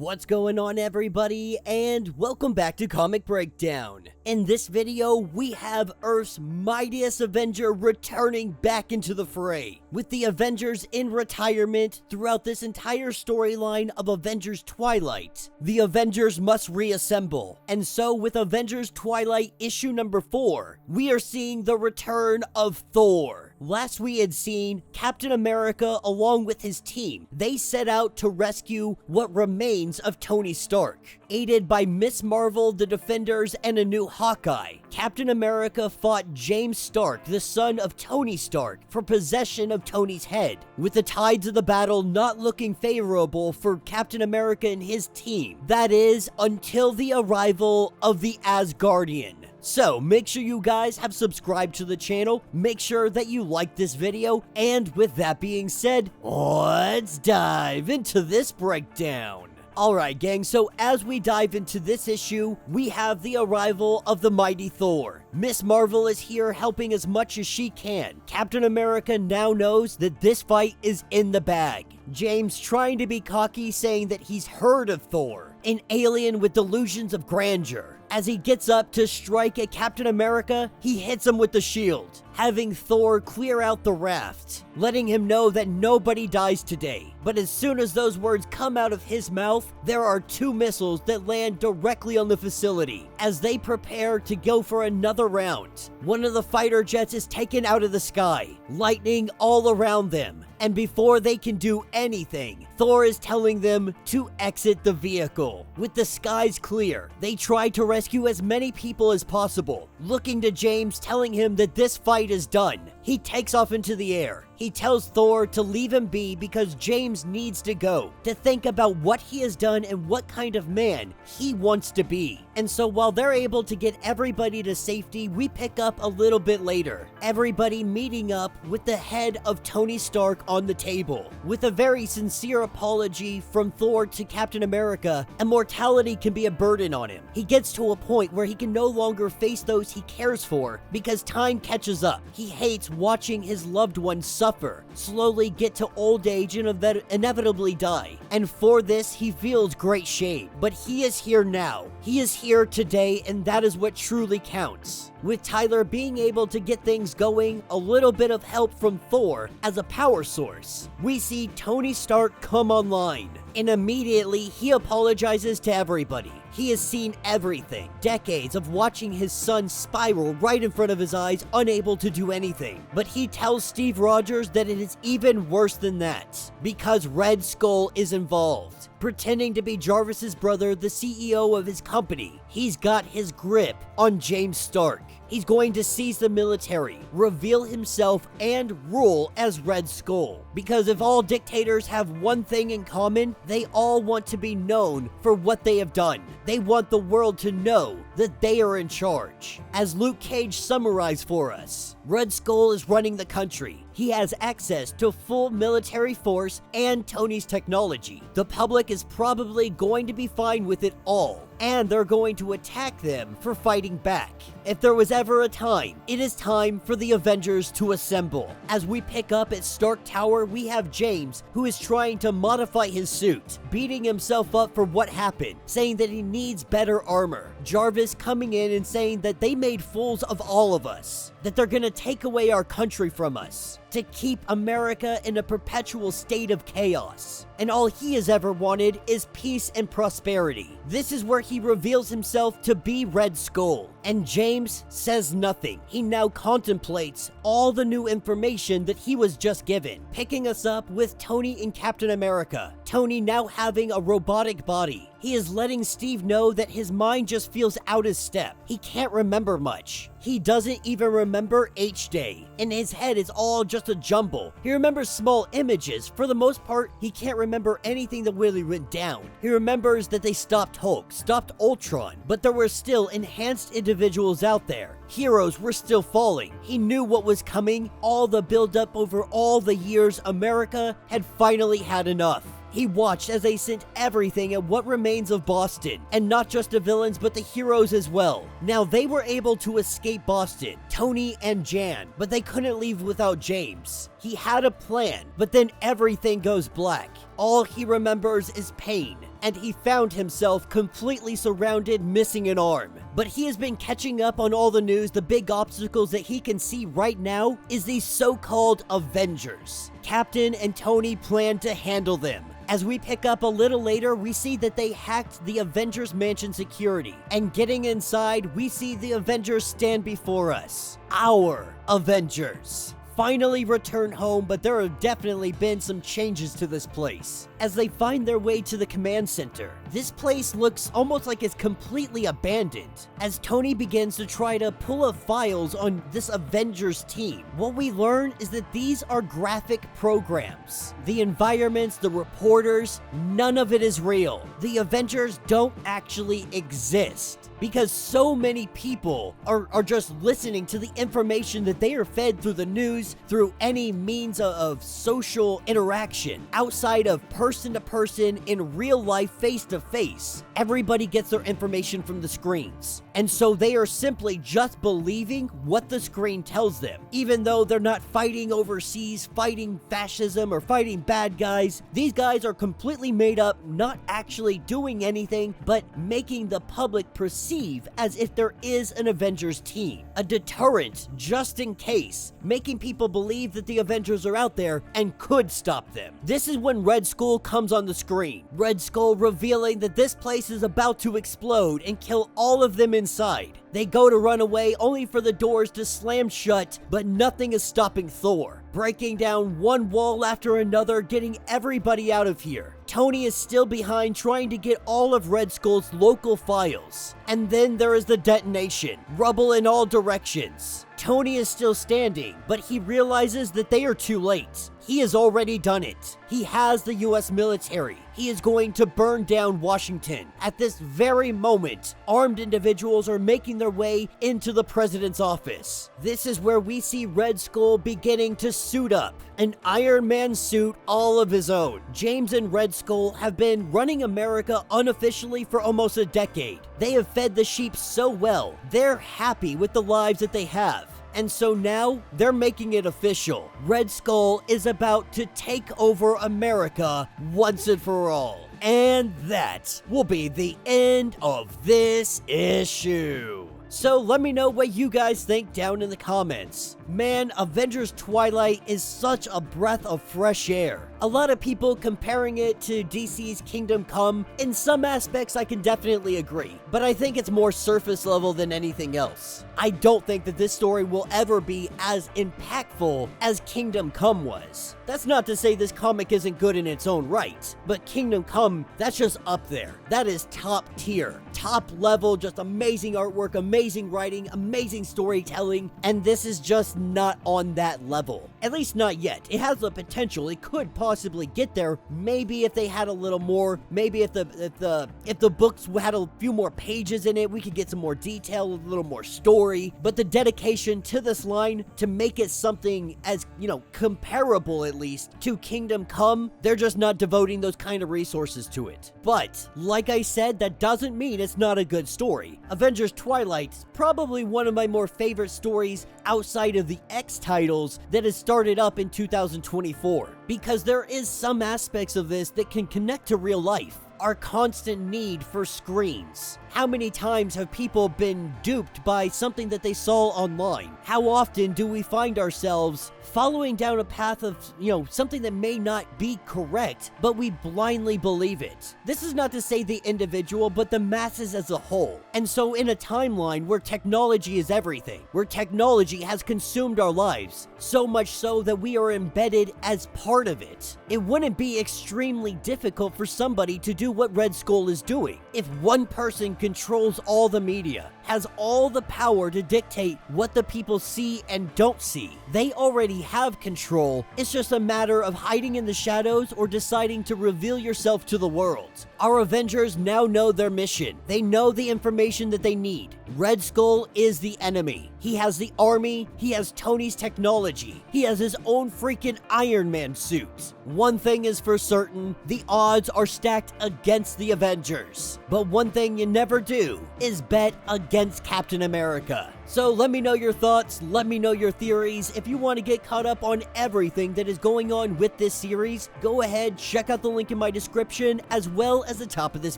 What's going on, everybody, and welcome back to Comic Breakdown. In this video, we have Earth's mightiest Avenger returning back into the fray, with the Avengers in retirement throughout this entire storyline of Avengers Twilight. The Avengers must reassemble, and so with Avengers Twilight issue number 4, we are seeing the return of Thor. Last we had seen Captain America along with his team. They set out to rescue what remains of Tony Stark. Aided by Miss Marvel, the Defenders, and a new Hawkeye, Captain America fought James Stark, the son of Tony Stark, for possession of Tony's head, with the tides of the battle not looking favorable for Captain America and his team. That is, until the arrival of the Asgardian. So, make sure you guys have subscribed to the channel, make sure that you like this video, and with that being said, let's dive into this breakdown. Alright gang, so as we dive into this issue, we have the arrival of the mighty Thor. Miss Marvel is here helping as much as she can. Captain America now knows that this fight is in the bag. James trying to be cocky, saying that he's heard of Thor, an alien with delusions of grandeur. As he gets up to strike at Captain America, he hits him with the shield, having Thor clear out the raft, letting him know that nobody dies today. But as soon as those words come out of his mouth, there are two missiles that land directly on the facility as they prepare to go for another round. One of the fighter jets is taken out of the sky, lightning all around them. And before they can do anything, Thor is telling them to exit the vehicle. With the skies clear, they try to rescue as many people as possible, looking to James, telling him that this fight is done. He takes off into the air. He tells Thor to leave him be because James needs to go, to think about what he has done and what kind of man he wants to be. And so while they're able to get everybody to safety, we pick up a little bit later. Everybody meeting up with the head of Tony Stark on the table. With a very sincere apology from Thor to Captain America, immortality can be a burden on him. He gets to a point where he can no longer face those he cares for because time catches up. He hates watching his loved ones suffer, slowly get to old age and inevitably die. And for this, he feels great shame. But he is here now. He is here today, and that is what truly counts. With Tyler being able to get things going, a little bit of help from Thor as a power source, we see Tony Stark come online. And immediately, he apologizes to everybody. He has seen everything. Decades of watching his son spiral right in front of his eyes, unable to do anything. But he tells Steve Rogers that it is even worse than that, because Red Skull is involved. Pretending to be Jarvis's brother, the CEO of his company, he's got his grip on James Stark. He's going to seize the military, reveal himself, and rule as Red Skull. Because if all dictators have one thing in common, they all want to be known for what they have done. They want the world to know that they are in charge. As Luke Cage summarized for us, Red Skull is running the country. He has access to full military force and Tony's technology. The public is probably going to be fine with it all, and they're going to attack them for fighting back. If there was ever a time, it is time for the Avengers to assemble. As we pick up at Stark Tower, we have James, who is trying to modify his suit, beating himself up for what happened, saying that he needs better armor. Jarvis coming in and saying that they made fools of all of us, that they're gonna take away our country from us, to keep America in a perpetual state of chaos. And all he has ever wanted is peace and prosperity. This is where he reveals himself to be Red Skull. And James says nothing. He now contemplates all the new information that he was just given, picking us up with Tony and Captain America. Tony now having a robotic body. He is letting Steve know that his mind just feels out of step. He can't remember much. He doesn't even remember H-Day. In his head, it's all just a jumble. He remembers small images. For the most part, he can't remember anything that really went down. He remembers that they stopped Hulk, stopped Ultron, but there were still enhanced individuals out there. Heroes were still falling. He knew what was coming. All the buildup over all the years, America had finally had enough. He watched as they sent everything at what remains of Boston, and not just the villains but the heroes as well. Now they were able to escape Boston, Tony and Jan, but they couldn't leave without James. He had a plan, but then everything goes black. All he remembers is pain, and he found himself completely surrounded, missing an arm. But he has been catching up on all the news. The big obstacles that he can see right now is these so-called Avengers. Captain and Tony plan to handle them. As we pick up a little later, we see that they hacked the Avengers Mansion security. And getting inside, we see the Avengers stand before us. Our Avengers finally return home, but there have definitely been some changes to this place. As they find their way to the command center, this place looks almost like it's completely abandoned. As Tony begins to try to pull up files on this Avengers team, what we learn is that these are graphic programs. The environments, the reporters, none of it is real. The Avengers don't actually exist, because so many people are just listening to the information that they are fed through the news, through any means of social interaction, outside of person to person, in real life, face to face. Everybody gets their information from the screens. And so they are simply just believing what the screen tells them. Even though they're not fighting overseas, fighting fascism, or fighting bad guys, these guys are completely made up, not actually doing anything, but making the public perceive as if there is an Avengers team. A deterrent, just in case, making people believe that the Avengers are out there and could stop them. This is when Red Skull comes on the screen. Red Skull revealing that this place is about to explode and kill all of them inside. They go to run away, only for the doors to slam shut, but nothing is stopping Thor. Breaking down one wall after another, getting everybody out of here. Tony is still behind, trying to get all of Red Skull's local files. And then there is the detonation. Rubble in all directions. Tony is still standing, but he realizes that they are too late. He has already done it. He has the US military. He is going to burn down Washington. At this very moment, armed individuals are making their way into the president's office. This is where we see Red Skull beginning to suit up. An Iron Man suit all of his own. James and Red Skull have been running America unofficially for almost a decade. They have fed the sheep so well. They're happy with the lives that they have. And so now, they're making it official. Red Skull is about to take over America once and for all. And that will be the end of this issue. So let me know what you guys think down in the comments. Man, Avengers Twilight is such a breath of fresh air. A lot of people comparing it to DC's Kingdom Come. In some aspects, I can definitely agree, but I think it's more surface level than anything else. I don't think that this story will ever be as impactful as Kingdom Come was. That's not to say this comic isn't good in its own right, but Kingdom Come, that's just up there. That is top tier, top level, just amazing artwork, amazing writing, amazing storytelling, and this is just not on that level. At least not yet. It has the potential. It could possibly get there. Maybe if they had a little more, maybe if the books had a few more pages in it, we could get some more detail, a little more story. But the dedication to this line to make it something as, comparable at least to Kingdom Come, they're just not devoting those kind of resources to it. But like I said, that doesn't mean it's not a good story. Avengers Twilight is probably one of my more favorite stories outside of the X titles that has started up in 2024, because there is some aspects of this that can connect to real life. Our constant need for screens. How many times have people been duped by something that they saw online? How often do we find ourselves following down a path of, something that may not be correct, but we blindly believe it? This is not to say the individual, but the masses as a whole. And so in a timeline where technology is everything, where technology has consumed our lives, so much so that we are embedded as part of it, it wouldn't be extremely difficult for somebody to do what Red Skull is doing. If one person controls all the media, has all the power to dictate what the people see and don't see, they already have control. It's just a matter of hiding in the shadows or deciding to reveal yourself to the world. Our Avengers now know their mission. They know the information that they need. Red Skull is the enemy. He has the army, he has Tony's technology, he has his own freaking Iron Man suit. One thing is for certain, the odds are stacked against the Avengers. But one thing you never do is bet against Captain America. So let me know your thoughts, let me know your theories. If you want to get caught up on everything that is going on with this series, go ahead, check out the link in my description as well as the top of this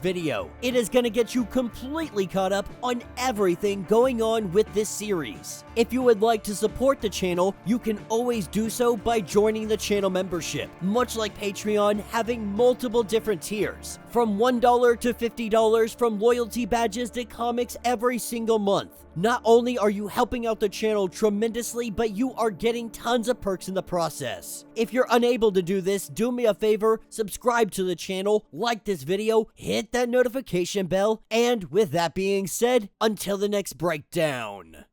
video. It is going to get you completely caught up on everything going on with this series. If you would like to support the channel, you can always do so by joining the channel membership, much like Patreon, having multiple different tiers, from $1 to $50, from loyalty badges to comics every single month. Not only are you helping out the channel tremendously, but you are getting tons of perks in the process. If you're unable to do this, do me a favor, subscribe to the channel, like this video, hit that notification bell, and with that being said, until the next breakdown.